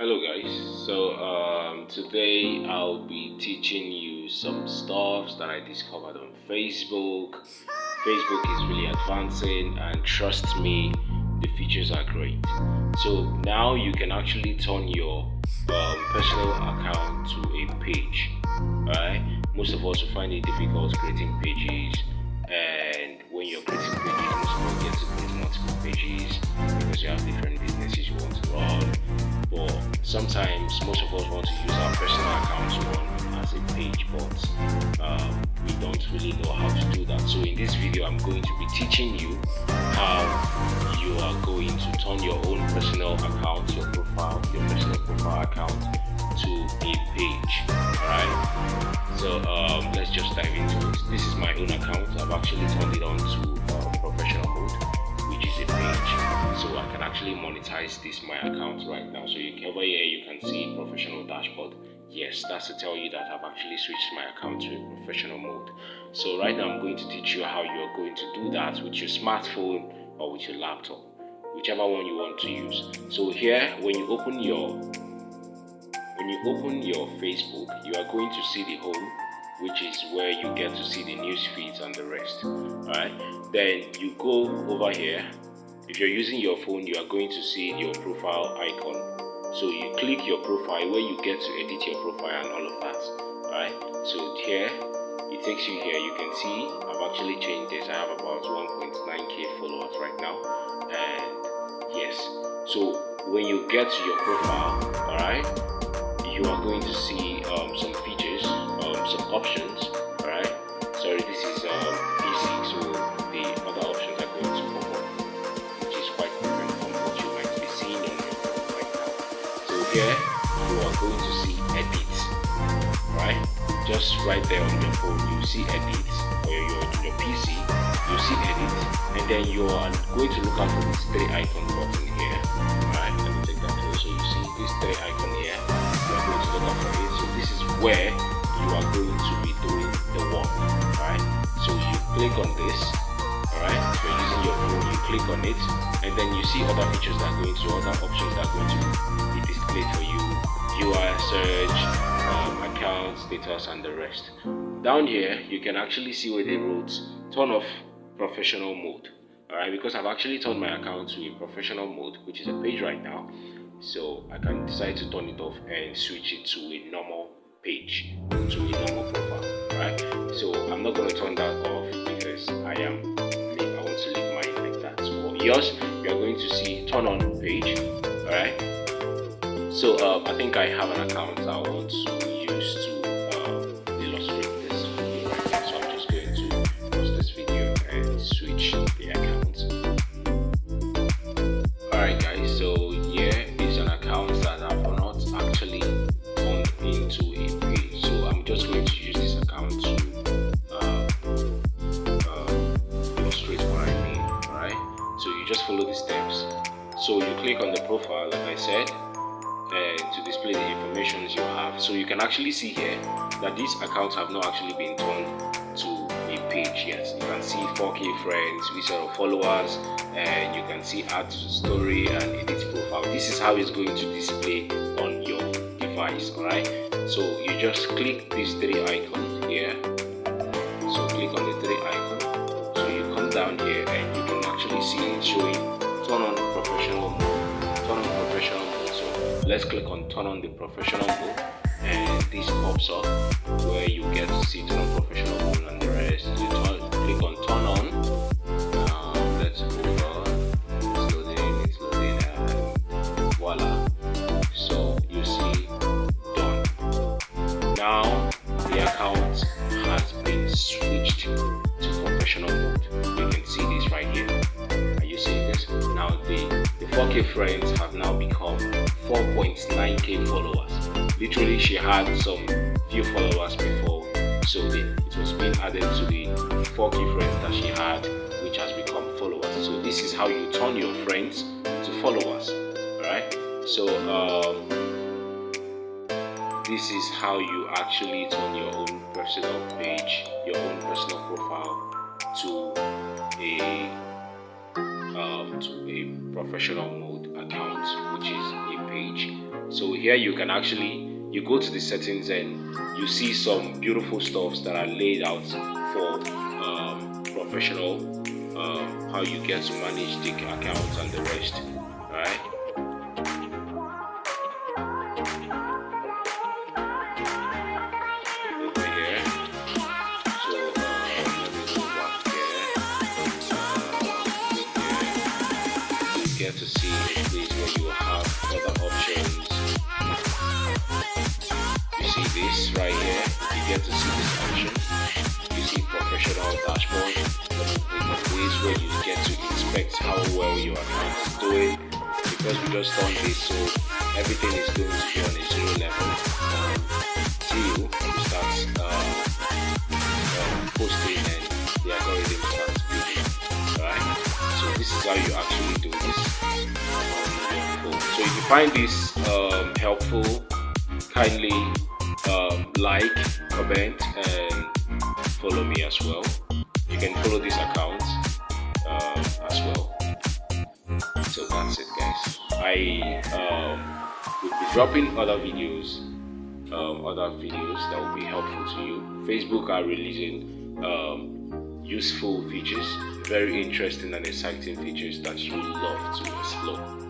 Hello guys, today I'll be teaching you some stuff that I discovered on Facebook. Facebook is really advancing, and trust me, the features are great. So now you can actually turn your personal account to a page. Alright, most of us will find it difficult creating pages, and when you're creating pages, most of us get to create multiple pages because you have different businesses you want to run. But sometimes most of us want to use our personal account to run as a page, but we don't really know how to do that. So in this video, I'm going to be teaching you how you are going to turn your own personal account, your personal profile account to a page. Alright, so let's just dive into it. This is my own account. I've actually turned it on to professional mode, which is a page, so I can actually monetize this my account right now. So over here you can see professional dashboard. Yes, that's to tell you that I've actually switched my account to a professional mode. So right now I'm going to teach you how you are going to do that with your smartphone or with your laptop, whichever one you want to use. So here, when you open your Facebook, you are going to see the home, which is where you get to see the news feeds and the rest. Alright, then you go over here. If you're using your phone, you are going to see your profile icon. So you click your profile where you get to edit your profile and all of that. Alright, so here it takes you here. You can see I've actually changed this. I have about 1.9k followers right now. And yes, so when you get to your profile, alright, you are going to see some features, some options. Alright, sorry, this is PC, so the other options are going to pop up, which is quite different from what you might be seeing on your phone right now. So here you are going to see edit. Right, just right there on your phone you see edit, or your PC you see edit, and then you are going to look out for this three icon button here. Right, let me take that close. So you see this three icon here. You are going to look out for it. So this is where you are going to be doing the work. Alright, so you click on this. Alright, if you're using your phone, you click on it, and then you see other features that are going to, other options that are going to be displayed for you: UI, search, account status, and the rest. Down here you can actually see where they wrote turn off professional mode. Alright, because I've actually turned my account to a professional mode, which is a page right now, so I can decide to turn it off and switch it to a normal page, to a normal profile. Right, so I'm not going to turn that off because I want to leave mine like that. So yours, you are going to see turn on page. Alright, so I think I have an account I want to use to illustrate this video right now. So I'm just going to pause this video and switch the account. Alright guys, so here is an account that I've not actually turned into a page. So I'm just going to use this account to illustrate what I mean. Alright, so you just follow the steps. So you click on the profile, like I said, to display the information you have. So you can actually see here that these accounts have not actually been turned to a page yet. You can see 4k friends, visa of followers, and you can see add story and edit profile. This is how it's going to display on your device. Alright, so you just click these three icons here. So click on the three icons. So you come down here and you can actually see it showing turn on professional mode. Turn on professional mode. So let's click on turn on the professional mode, and this pops up where you get to see turn on professional mode and the rest. You click on turn on. Let's move on. It's loading, and voila. So you see done. Now the account has been switched to professional mode. You can see this right here. Are you seeing this? Now the 4k friends have now become 4.9k followers. Literally, she had some few followers before, so it was being added to the 4k friends that she had, which has become followers. So this is how you turn your friends to followers. Alright, so this is how you actually turn your own personal page, your own personal profile to a professional mode, account, which is a page. So here you can actually, you go to the settings and you see some beautiful stuffs that are laid out for professional, how you get to manage the account and the rest. Alright. Get to see a place where you have other options. You see this right here, you get to see this option. You see professional dashboard, a place where you get to inspect how well your account is doing. Because we just done this, so everything is going to be on a 0 level till you start posting and the algorithm starts building. Alright, so this is how you actually do this. So if you find this helpful, kindly like, comment, and follow me as well. You can follow this account as well. So that's it, guys. I will be dropping other videos that will be helpful to you. Facebook are releasing useful features, very interesting and exciting features that you love to explore.